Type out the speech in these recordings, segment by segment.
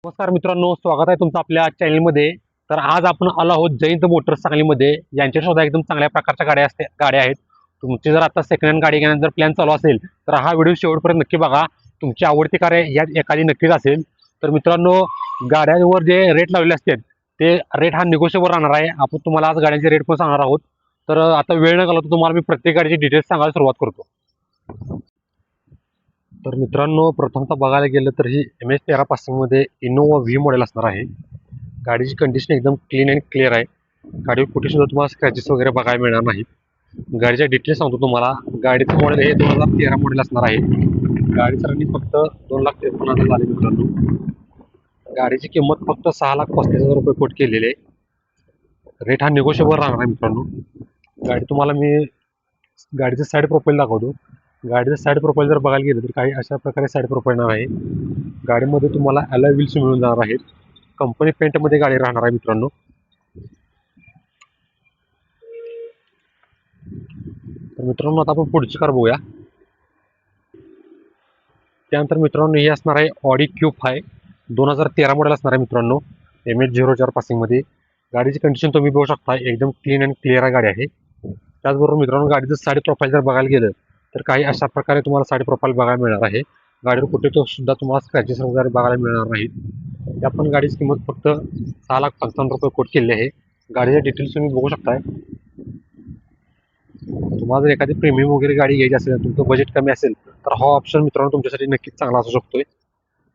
नमस्कार मित्रांनो, स्वागत आहे तुमचं आपल्या चॅनलमध्ये. तर आज आपण आलो आहोत जयंत मोटर्स सांगलीमध्ये. यांच्या सुद्धा एकदम चांगल्या प्रकारच्या गाड्या आहेत. तुमची जर आता सेकंड हँड गाडी घेण्याचा जर प्लॅन चालू असेल तर हा व्हिडिओ शेवटपर्यंत नक्की बघा. तुमची आवडती कार यात एखादी नक्कीच असेल. तर मित्रांनो, गाड्यांवर जे रेट लावलेले असतात ते रेट हा निगोशिएबल राहणार आहे. आपण तुम्हाला आज गाड्यांचे रेट पण सांगणार आहोत. तर आता वेळ न घालवता तुम्हाला मी प्रत्येक गाडीची डिटेल्स सांगायला सुरुवात करतो. तर मित्रांनो, प्रथमतः बघायला गेलं तर ही MH13 पासिंगमध्ये इनोवा व्ही मॉडेल असणार आहे. गाडीची कंडिशन एकदम क्लीन अँड क्लिअर आहे. गाडीवर कुठे सुद्धा तुम्हाला स्क्रॅचेस वगैरे बघायला मिळणार नाहीत. गाडीच्या डिटेल्स सांगतो तुम्हाला. गाडीचं मॉडेल हे 2013 मॉडेल असणार आहे. गाडीचं रनिंग फक्त 2,53,000 झाले मित्रांनो. गाडीची किंमत फक्त 6,35,000 रुपये कोट केलेली आहे. रेट हा निगोशिएबल राहणार आहे मित्रांनो. गाडी तुम्हाला मी गाडीचं साईड प्रोफाईल दाखवतो. गाडीचं साईड प्रोफाईल जर बघायला गेलं तर काही अशा प्रकारे साईड प्रोफाईल आहे. गाडीमध्ये तुम्हाला अलॉय व्हील्स मिळून जाणार आहेत. कंपनी पेंटमध्ये गाडी राहणार आहे मित्रांनो. तर मित्रांनो, आता आपण पुढची कार बघूया. त्यानंतर मित्रांनो, ही असणार आहे ऑडी Q5 2013 मॉडेल असणार आहे मित्रांनो. MH04 पासिंगमध्ये. गाडीची कंडिशन तुम्ही बघू शकता, एकदम क्लीन अँड क्लिअर गाडी आहे. त्याचबरोबर मित्रांनो, गाडीचं साईड प्रोफाईल जर बघायला गेलं तर काही अशा प्रकारे तुम्हाला साईड प्रोफाईल बघायला मिळणार आहे. गाडीवर कुठे तो सुद्धा तुम्हाला स्क्रॅचेस वगैरे बघायला मिळणार नाहीत. त्या पण गाडीची किंमत फक्त 6,55,000 रुपये कोट केलेली आहे. गाडीचे डिटेल्स तुम्ही बघू शकताय. तुम्हाला जर एखादी प्रीमियम वगैरे गाडी घ्यायची असेल, तुमचं बजेट कमी असेल तर हा ऑप्शन मित्रांनो तुमच्यासाठी नक्कीच चांगला असू शकतोय.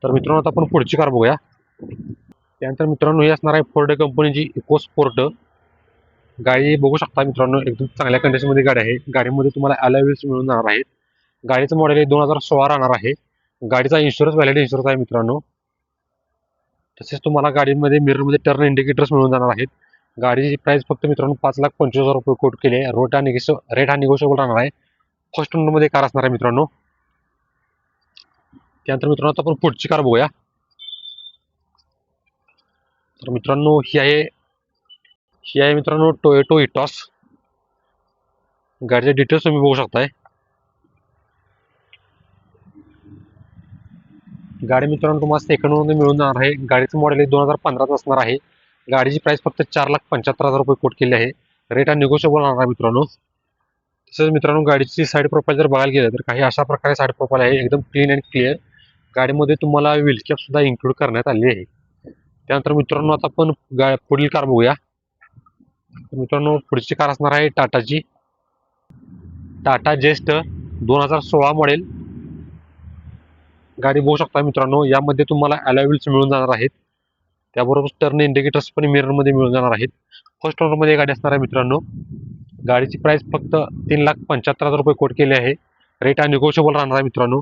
तर मित्रांनो, आता आपण पुढची कार बघूया. त्यानंतर मित्रांनो, ही असणार आहे फोर्ड कंपनीची इकोस्पोर्ट. गाडी बघू शकता मित्रांनो, एकदम चांगल्या कंडिशनमध्ये गाडी आहे. गाडीमध्ये तुम्हाला अलॉय व्हील्स मिळून जाणार आहेत. गाडीचं मॉडेल हे 2016 राहणार आहे. गाडीचा इन्शुरन्स व्हॅलिड इन्शुरन्स आहे मित्रांनो. तसेच तुम्हाला गाडीमध्ये मिररमध्ये टर्न इंडिकेटर्स मिळून जाणार आहेत. गाडीची प्राइस फक्त मित्रांनो 5,25,000 रुपये कोट केली आहे. रेट हा निगोशिएबल राहणार आहे. फर्स्ट ओनरमध्ये कार असणार आहे मित्रांनो. त्यानंतर मित्रांनो, आता आपण पुढची कार बघूया. तर मित्रांनो, ही आहे मित्रांनो टोयोटो इटॉस. गाडीचे डिटेल्स तुम्ही बघू शकताय. गाडी मित्रांनो तुम्हाला सेकंड ओनरमध्ये मिळून जाणार आहे. गाडीचं मॉडेल 2015 असणार आहे. गाडीची प्राइस फक्त 4,75,000 रुपये कोट केली आहे. रेट हा निगोशिएबल राहणार आहे मित्रांनो. तसेच मित्रांनो, गाडीची साईड प्रोफाईल जर बघायला गेलं तर काही अशा प्रकारे साईड प्रोफाईल आहे, एकदम क्लीन अँड क्लिअर. गाडीमध्ये तुम्हाला व्हील कॅप सुद्धा इन्क्लूड करण्यात आली आहे. त्यानंतर मित्रांनो, आता आपण पुढील कार बघूया. मित्रांनो, पुढची कार असणार आहे टाटा जेस्ट 2016 मॉडेल. गाडी बघू शकता मित्रांनो, यामध्ये तुम्हाला अलॉय व्हील्स मिळून जाणार आहेत. त्याबरोबर टर्न इंडिकेटर्स पण मिररमध्ये मिळून जाणार आहेत. फर्स्ट ओनरमध्ये गाडी असणार आहे मित्रांनो. गाडीची प्राइस फक्त 3,75,000 रुपये कोट केली आहे. रेट हा निगोशिएबल राहणार आहे मित्रांनो.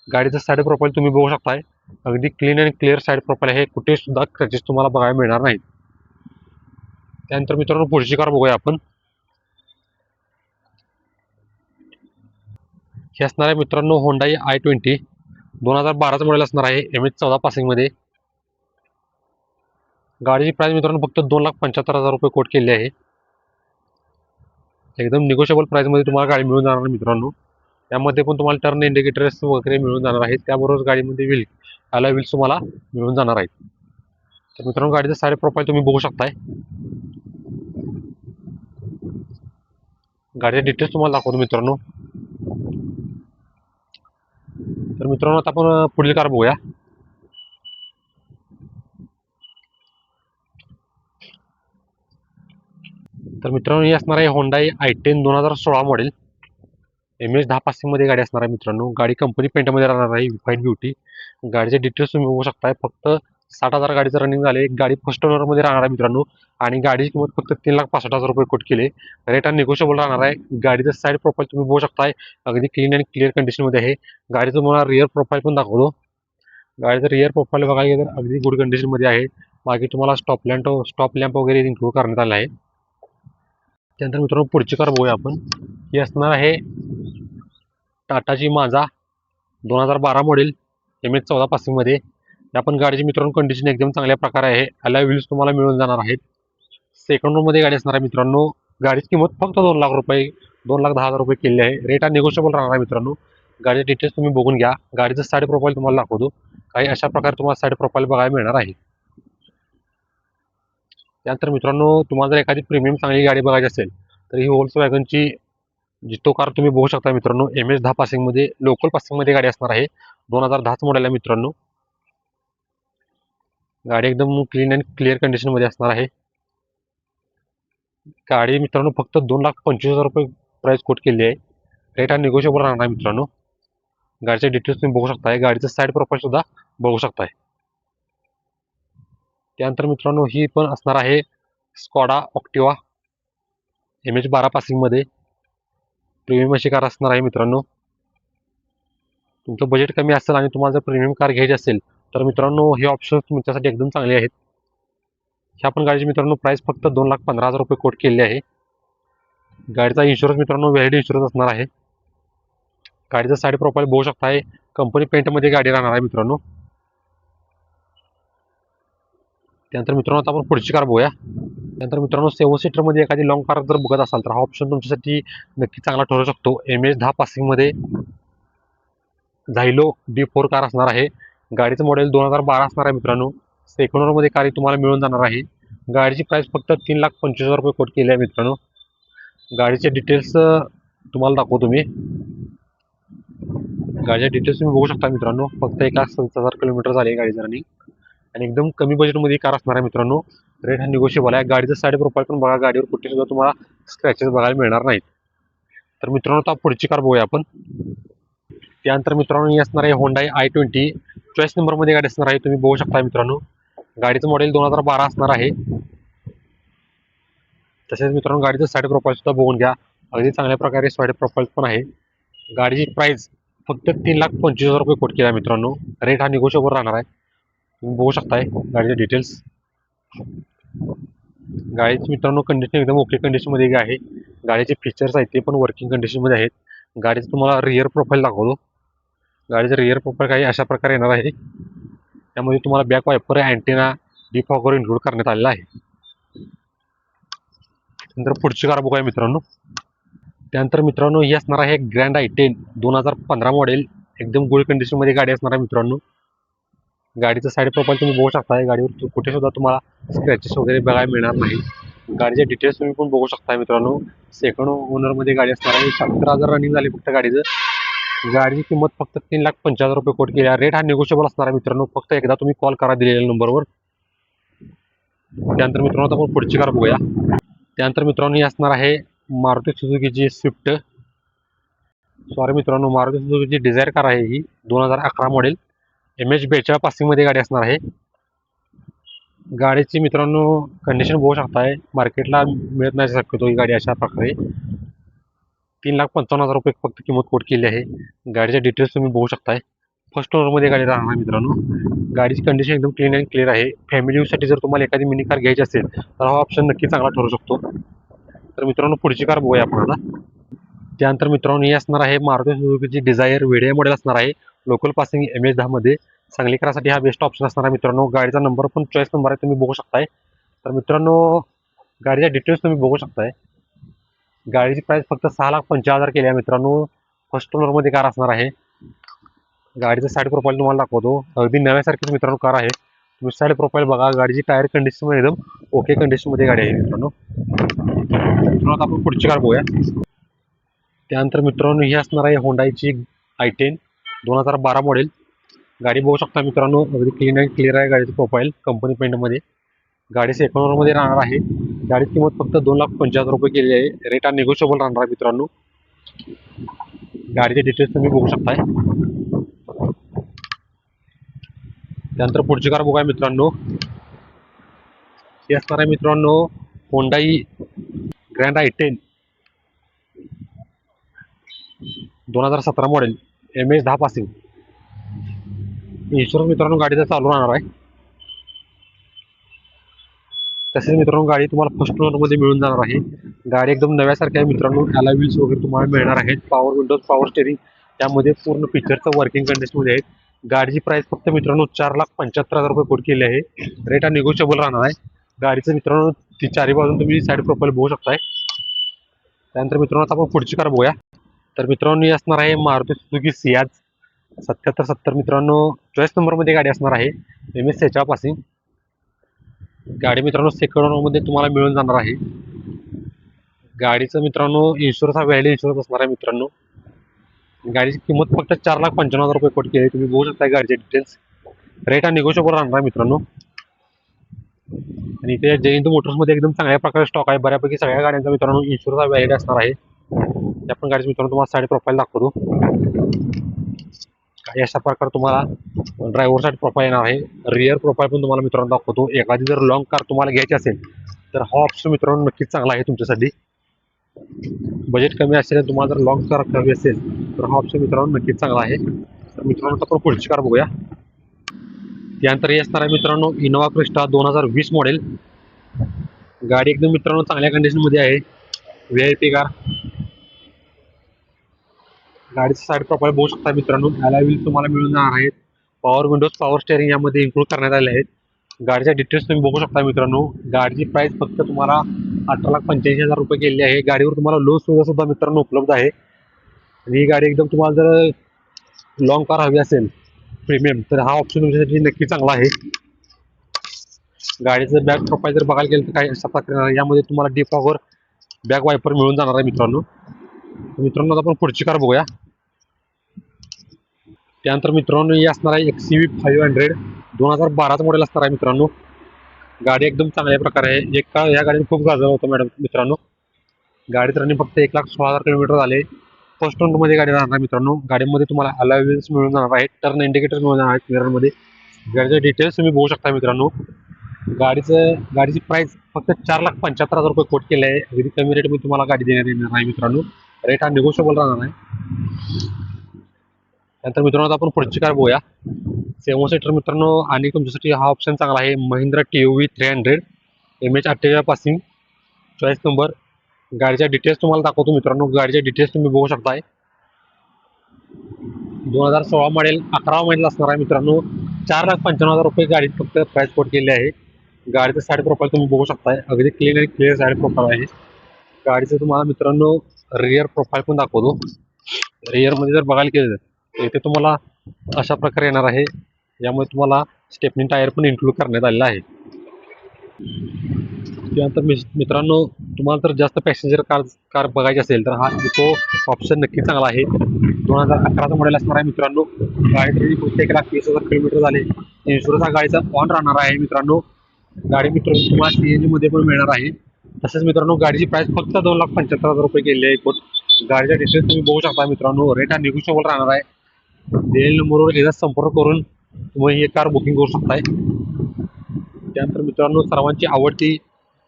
गाडीचं साईड प्रोफाईल तुम्ही बघू शकताय, अगदी clean and clear side profile आहे. कुठे सुद्धा क्रॅचेस तुम्हाला बघायला मिळणार नाहीत. त्यानंतर मित्रांनो, पुढची कार बघूया आपण. ही असणार आहे मित्रांनो होंडाई i20 2012 मॉडेल असणार आहे. MH14 पासिंगमध्ये. गाडीची प्राइस मित्रांनो फक्त 2,75,000 रुपये कोट केली आहे. एकदम निगोशिएबल प्राइसमध्ये तुम्हाला गाडी मिळून जाणार मित्रांनो. त्यामध्ये पण तुम्हाला टर्न इंडिकेटर्स वगैरे मिळून जाणार आहेत. त्याबरोबर गाडीमध्ये अलॉय व्हील्स तुम्हाला मिळून जाणार आहेत. तर मित्रांनो, गाडीचं साईड प्रोफाईल तुम्ही बघू शकताय. गाडीचे डिटेल्स तुम्हाला दाखवतो मित्रांनो. तर मित्रांनो, आता आपण पुढील कार बघूया. तर मित्रांनो, ही असणार आहे होंडाई i10 2016 मॉडेल. MH10 पासिंगमध्ये गाडी असणार आहे मित्रांनो. गाडी कंपनी पेंटमध्ये राहणार आहे, व्हाईट ब्युटी. गाडीचे डिटेल्स तुम्ही बघू शकताय. फक्त 60,000 गाडीचं रनिंग झाले. गाडी फर्स्ट ओनरमध्ये राहणार आहे मित्रांनो. आणि गाडीची किंमत फक्त 3,65,000 रुपये कोट केले. रेट हा निगोशिएबल राहणार आहे. गाडीचं साईड प्रोफाईल तुम्ही बघू शकताय, अगदी क्लीन अँड क्लिअर कंडिशनमध्ये आहे. गाडीचं तुम्हाला रिअर प्रोफाईल पण दाखवतो. गाडीचं रिअर प्रोफाईल बघायला गेलं तर अगदी गुड कंडिशनमध्ये आहे. मागे तुम्हाला स्टॉप लॅम्प वगैरे इन्क्लूड करण्यात आला आहे. त्यानंतर मित्रांनो, पुढची कार बघूया आपण. ही असणार आहे टाटाची माझा 2012 मॉडेल MH14 पासिंगमध्ये. या पण गाडीची मित्रांनो कंडिशन एकदम चांगल्या प्रकारे आहे. अलॉय व्हील्स तुम्हाला मिळून जाणार आहेत. सेकंड ओनरमध्ये गाडी असणार आहे मित्रांनो. गाडीची किंमत फक्त 2,00,000 रुपये 2,10,000 रुपये केली आहे. रेट हा निगोशिएबल राहणार आहे मित्रांनो. गाडीचे डिटेल्स तुम्ही बघून घ्या. गाडीचं साईड प्रोफाईल तुम्हाला दाखवतो. काही अशा प्रकारे तुम्हाला साईड प्रोफाईल बघायला मिळणार आहे. त्यानंतर मित्रांनो, तुम्हाला जर एखादी प्रीमियम चांगली गाडी बघायची असेल तर ही Volkswagenची जितो कार तुम्ही बघू शकता मित्रांनो. MS10 पासिंगमध्ये, लोकल पासिंगमध्ये गाडी असणार आहे. 2010 मॉडेल आहे मित्रांनो. गाडी एकदम क्लीन अँड क्लिअर कंडिशनमध्ये असणार आहे. गाडी मित्रांनो फक्त 2,25,000 प्राइस कोट केली आहे. रेट हा निगोशिएबल राहणार आहे मित्रांनो. गाडीचे डिटेल्स तुम्ही बघू शकताय. गाडीचं साईड प्रोफाईल सुद्धा बघू शकताय. त्यानंतर मित्रांनो, ही पण असणार आहे स्कॉडा ऑक्टिवा MH12 पासिंगमध्ये. प्रीमियम अशी कार असणार आहे मित्रांनो. तुमचं बजेट कमी असेल आणि तुम्हाला जर प्रीमियम कार घ्यायची असेल तर मित्रांनो, हे ऑप्शन तुमच्यासाठी एकदम चांगले आहेत. ह्या पण गाडीची मित्रांनो प्राइस फक्त 2,15,000 कोट केलेली आहे. गाडीचा इन्शुरन्स मित्रांनो व्हॅलिड इन्शुरन्स असणार आहे. गाडीचा साईड प्रोफाईल बघू शकताय. कंपनी पेंटमध्ये गाडी राहणार आहे मित्रांनो. त्यानंतर मित्रांनो, आता आपण पुढची कार बघूया. त्यानंतर मित्रांनो, 7 सीटरमध्ये एखादी लॉंग कार जर बघत असाल तर हा ऑप्शन तुमच्यासाठी नक्की चांगला ठरू शकतो. MS10 पासिंगमध्ये झायलो D4 कार असणार आहे. गाडीचं मॉडेल 2012 असणार आहे मित्रांनो. सेकंड ओनरमध्ये कार तुम्हाला मिळून जाणार आहे. गाडीची प्राइस फक्त 3,25,000 कोट केली आहे मित्रांनो. गाडीचे डिटेल्स तुम्हाला दाखवतो मी. गाडीचे डिटेल्स तुम्ही बघू शकता मित्रांनो. फक्त 1,27,000 किलोमीटर झाले गाडीचं रनिंग आणि एकदम कमी बजेटमध्ये कार असणार आहे मित्रांनो. रेट हा निगोशिएबल आहे. गाडीचं साईड प्रोफाईल पण बघा. गाडीवर कुठे सुद्धा तुम्हाला स्क्रॅचेस बघायला मिळणार नाहीत. तर मित्रांनो, आता पुढची कार बघूया आपण. त्यानंतर मित्रांनो, ही असणार आहे Hyundai i20 चॉईस नंबरमध्ये गाडी असणार आहे. तुम्ही बघू शकता मित्रांनो. गाडीचं मॉडेल 2012 असणार आहे. तसेच मित्रांनो, गाडीचं साईड प्रोफाईल सुद्धा बघून घ्या. अगदी चांगल्या प्रकारे साईड प्रोफाईल पण आहे. गाडीची प्राइस फक्त 3,25,000 कोट केला मित्रांनो. रेट हा निगोशिएबल राहणार आहे. तुम्ही बघू शकताय गाडीचे डिटेल्स. गाडीची मित्रांनो कंडिशन एकदम ओके कंडिशनमध्ये आहे. गाडीचे फीचर्स आहेत ते पण वर्किंग कंडिशनमध्ये आहेत. गाडीचं तुम्हाला रिअर प्रोफाईल दाखवतो. गाडीचं रिअर प्रोफाईल काही अशा प्रकारे येणार आहे. त्यामध्ये तुम्हाला back viper, antenna, defogger include करण्यात आलेला आहे. नंतर पुढची कार बघूया मित्रांनो. त्यानंतर मित्रांनो, ही असणार आहे ग्रँड i10 2015 मॉडेल. एकदम गुड कंडिशनमध्ये गाडी असणार आहे मित्रांनो. गाडीचं साईड प्रोफाईल तुम्ही बघू शकताय. गाडीवर कुठे सुद्धा तुम्हाला स्क्रॅचेस वगैरे बघायला मिळणार नाही. गाडीचे डिटेल्स तुम्ही पण बघू शकताय मित्रांनो. सेकंड ओनरमध्ये गाडी असणार आहे. 70,000 रनिंग झाली फक्त गाडीचं. गाडीची किंमत फक्त 3,50,000 कोट केली आहे. रेट हा निगोशिएबल असणार आहे मित्रांनो. फक्त एकदा तुम्ही कॉल करा दिलेल्या नंबरवर. त्यानंतर मित्रांनो, आपण पुढची कार बघूया. त्यानंतर मित्रांनो, ही असणार आहे मारुती सुझुकीची स्विफ्ट. सॉरी मित्रांनो, मारुती सुझुकीची डिझायर कार आहे ही. 2011 मॉडेल. MH42 पासिंगमध्ये गाडी असणार आहे. गाडीची मित्रांनो कंडिशन बघू शकताय. मार्केटला मिळत नाही शक्यतो ही गाडी अशा प्रकारे. 3,55,000 फक्त किंमत कोट केली आहे. गाडीचे डिटेल्स तुम्ही बघू शकताय. फर्स्ट ओनरमध्ये गाडी राहणार आहे मित्रांनो. गाडीची कंडिशन एकदम क्लीन अँड क्लिअर आहे. फॅमिली यूजसाठी जर तुम्हाला एखादी मिनी कार घ्यायची असेल तर हा ऑप्शन नक्की चांगला ठरू शकतो. तर मित्रांनो, पुढची कार बघूया आपण आता. त्यानंतर मित्रांनो, ही असणार आहे मारुती सुझुकीची डिझायर VDI मॉडेल असणार आहे. लोकल पासिंग MS10 मध्ये. सांगली करासाठी हा बेस्ट ऑप्शन असणार आहे मित्रांनो. गाडीचा नंबर पण चॉईस नंबर आहे, तुम्ही बघू शकताय. तर मित्रांनो, गाडीच्या डिटेल्स तुम्ही बघू शकताय. गाडीची प्राइस फक्त 6,50,000 केली आहे मित्रांनो. फर्स्ट ओनरमध्ये कार असणार आहे. गाडीचं साईड प्रोफाईल तुम्हाला दाखवतो. अगदी नव्यासारखीच मित्रांनो कार आहे. तुम्ही साईड प्रोफाईल बघा. गाडीची टायर कंडिशन एकदम ओके कंडिशनमध्ये गाडी आहे मित्रांनो. मित्रांनो, आपण पुढची कार बघूया. त्यानंतर मित्रांनो, ही असणार आहे Hyundaiची i10 2012 मॉडेल. गाडी बघू शकता मित्रांनो. अगदी क्लीन अँड क्लिअर आहे गाडीचं प्रोफाईल. कंपनी पेंटमध्ये गाडी सेकंड ओनरमध्ये राहणार आहे. गाडीची किंमत फक्त 2,50,000 केली आहे. रेट हा निगोशिएबल राहणार आहे मित्रांनो. गाडीचे डिटेल्स तुम्ही बघू शकताय. त्यानंतर पुढची कार बघूया मित्रांनो. ही असणार आहे मित्रांनो Hyundai grand i10 2017 model. MS10 passing. Insurance मित्रांनो गाडीचा चालू राहणार आहे. तसेच मित्रांनो, गाडी तुम्हाला फर्स्ट ओनरमध्ये मिळून जाणार आहे. गाडी एकदम नव्यासारखी आहे मित्रांनो. अलॉय व्हील्स वगैरे तुम्हाला मिळणार आहेत. पॉवर विंडोज, पॉवर स्टेरिंग त्यामध्ये पूर्ण फीचरचं वर्किंग कंडिशनमध्ये आहेत. गाडीची प्राइस फक्त मित्रांनो 4,75,000 कोट केली आहे. रेट हा निगोशिएबल राहणार आहे. गाडीचं मित्रांनो ती चारी बाजून तुम्ही साईड प्रोफाईल बघू शकताय. त्यानंतर मित्रांनो, आता आपण पुढची कार बघूया. तर मित्रांनो, ही असणार आहे मारुती सुझुकी सियाज 7770 मित्रांनो चॉईस नंबरमध्ये गाडी असणार आहे. MS 46 पासिंग गाडी मित्रांनो सेकंड ओनरमध्ये तुम्हाला मिळून जाणार आहे. गाडीचं मित्रांनो इन्शुरन्स हा व्हॅलिड इन्शुरन्स असणार आहे मित्रांनो. गाडीची किंमत फक्त 4,55,000 रुपये कोट केली. तुम्ही बघू शकता गाडीचे डिटेल्स. रेट हा निगोशिएबल राहणार आहे मित्रांनो. आणि इथे जय हिंद मोटर्समध्ये एकदम चांगल्या प्रकारे स्टॉक आहे. बऱ्यापैकी सगळ्या गाड्यांचा मित्रांनो इन्शुरन्स हा व्हॅलिड असणार आहे. त्या पण गाडीचं मित्रांनो तुम्हाला साईड प्रोफाईल दाखवतो. काही अशा प्रकारे तुम्हाला ड्रायव्हर साईड प्रोफाईल येणार आहे. रिअर प्रोफाईल पण तुम्हाला मित्रांनो दाखवतो. एखादी जर लॉंग कार तुम्हाला घ्यायची असेल तर हा ऑप्शन मित्रांनो नक्कीच चांगला आहे तुमच्यासाठी. बजेट कमी असेल तुम्हाला जर लॉंग कार हवी असेल तर हा ऑप्शन मित्रांनो नक्कीच चांगला आहे. तर मित्रांनो आपण पुढची कार बघूया. त्यानंतर हे असणार आहे मित्रांनो इनोवा क्रिस्टा 2020 मॉडेल. गाडी एकदम मित्रांनो चांगल्या कंडिशनमध्ये आहे. VIP car. गाडीचं साईड प्रोफाईल बघू शकता मित्रांनो. अलॉय व्हील तुम्हाला मिळून जाणार आहेत. पॉवर विंडोज पॉवर स्टेअरिंग यामध्ये इन्क्लूड करण्यात आले आहेत. गाडीच्या डिटेल्स तुम्ही बघू शकता मित्रांनो. गाडीची प्राइस फक्त तुम्हाला 18,85,000 रुपये केलेली आहे. गाडीवर तुम्हाला लोन सुविधा सुद्धा मित्रांनो उपलब्ध आहे. आणि ही गाडी एकदम तुम्हाला जर लॉंग कार हवी असेल प्रीमियम तर हा ऑप्शन तुमच्यासाठी नक्की चांगला आहे. गाडीचं बॅक प्रोफाईल जर बघायला गेलं तर काही अशा प्रकारे यामध्ये तुम्हाला डिफॉगर बॅक वायपर मिळून जाणार आहे मित्रांनो. मित्रांनो आता आपण पुढची कार बघूया. त्यानंतर मित्रांनो ही असणार आहे XUV 500 2012 मॉडेल असणार आहे मित्रांनो. गाडी एकदम चांगल्या प्रकारे आहे. एक काळ या गाडीने खूप गाजवलं होतं मॅडम मित्रांनो. गाडीत रनिंग फक्त 1,16,000 किलोमीटर झाले. फर्स्ट ओनरमध्ये गाडी राहणार मित्रांनो. गाडीमध्ये तुम्हाला अलॉय व्हील्स मिळून जाणार आहेत. टर्न इंडिकेटर मिळून जाणार आहेत मिररमध्ये. गाडीचे डिटेल्स तुम्ही बघू शकता मित्रांनो. गाडीची प्राइस फक्त 4,75,000 रुपये कोट केले आहे. अगदी कमी रेटमध्ये तुम्हाला गाडी देण्यात येणार आहे मित्रांनो. रेट हा निगोशिएबल राहणार आहे. त्यानंतर मित्रांनो आपण पुढची कार बघूया. 7 सीटर मित्रांनो आणि तुमच्यासाठी हा ऑप्शन चांगला आहे. Mahindra TUV 300 MH 48 passing choice number. गाडीच्या डिटेल्स तुम्हाला दाखवतो मित्रांनो. गाडीचे डिटेल्स तुम्ही बघू शकताय. 2016 मॉडेल 11 महिन्याला असणार आहे मित्रांनो. 4,95,000 रुपये गाडी फक्त प्राइस कोट केली आहे. गाडीचं साईड प्रोफाईल तुम्ही बघू शकताय. अगदी क्लीन आणि क्लिअर साईड प्रोफाईल आहे. गाडीचं तुम्हाला मित्रांनो रिअर प्रोफाईल पण दाखवतो. रिअरमध्ये जर बघायला गेलं तर इथे तुम्हाला अशा प्रकारे येणार आहे. यामुळे तुम्हाला स्टेपनी टायर पण इन्क्लूड करण्यात आलेला आहे. त्यानंतर मित्रांनो तुम्हाला जर जास्त पॅसेंजर कार बघायची असेल तर हा इको ऑप्शन नक्की चांगला आहे. 2011 मॉडेल असणार आहे मित्रांनो. गाडी फक्त 1,20,000 किलोमीटर झाले. इन्शुरन्स हा गाडीचा ऑन राहणार आहे मित्रांनो. गाडी मित्रांनो तुम्हाला CNG मध्ये पण मिळणार आहे. तसेच मित्रांनो गाडीची प्राइस फक्त 2,75,000 रुपये केली आहे. गाडीच्या डिटेल्स तुम्ही बघू शकता मित्रांनो. रेट हा निगोशिएबल राहणार आहे. दिलेल्या नंबरवर एकदा संपर्क करून तुम्ही ही कार बुकिंग करू शकताय. त्यानंतर मित्रांनो सर्वांची आवडती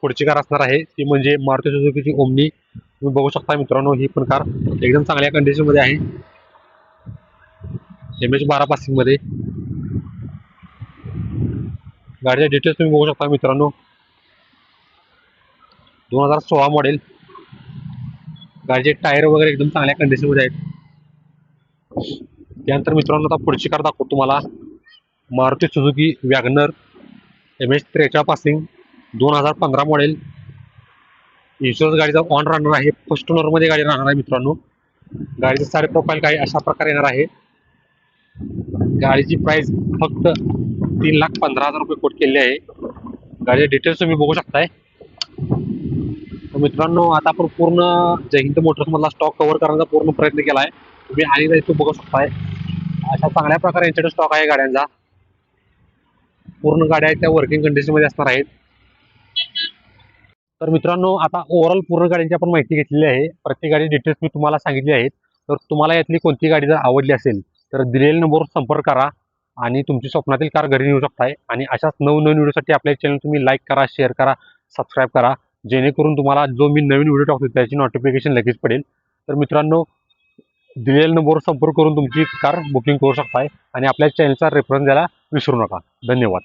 पुढची कार असणार आहे ती म्हणजे मारुती सुझुकीची ओमनी. तुम्ही बघू शकता मित्रांनो ही पण कार एकदम चांगल्या कंडिशनमध्ये आहे. MH 12 पासिंगमध्ये. गाडीचे डिटेल्स तुम्ही बघू शकता मित्रांनो. 2016 मॉडेल. गाडीचे टायर वगैरे एकदम चांगल्या कंडिशनमध्ये आहेत. त्यानंतर मित्रांनो आता पुढची कार दाखवतो तुम्हाला. Maruti Suzuki WagonR MH 43 passing 2015 model. Insurance गाडीचा ऑन राहणार आहे. फर्स्ट ओनरमध्ये गाडी राहणार आहे मित्रांनो. गाडीचं साईड प्रोफाईल काही अशा प्रकारे येणार आहे. गाडीची प्राइस फक्त 3,15,000 रुपये कोट केली आहे. गाडीचे डिटेल्स तुम्ही बघू शकताय. तर मित्रांनो आता आपण पूर्ण जय हिंद मोटर्स मधला स्टॉक कव्हर करण्याचा पूर्ण प्रयत्न केला आहे. तुम्ही आणि इथे बघू शकताय अशा चांगल्या प्रकारे यांच्याकडे स्टॉक आहे गाड्यांचा. पूर्ण गाड्या त्या वर्किंग कंडिशनमध्ये असणार आहेत. तर मित्रांनो आता ओव्हरऑल पूर्ण गाड्यांची आपण माहिती घेतलेली आहे. प्रत्येक गाडी डिटेल्स मी तुम्हाला सांगितली आहेत. तर तुम्हाला यातली कोणती गाडी जर आवडली असेल तर दिलेल्या नंबरवर संपर्क करा आणि तुमची स्वप्नातील कार घरी नेऊ शकताय. आणि अशाच नवनवीन व्हिडिओसाठी आपल्या चॅनल तुम्ही लाईक करा, शेअर करा, सबस्क्राईब करा, जेणेकरून तुम्हाला जो मी नवीन व्हिडिओ टाकतो त्याची नोटिफिकेशन लगेच पडेल. तर मित्रांनो दिलेल्या नंबरवर संपर्क करून तुमची कार बुकिंग करू शकताय आणि आपल्या चॅनलचा रेफरन्स द्यायला विसरू नका. धन्यवाद.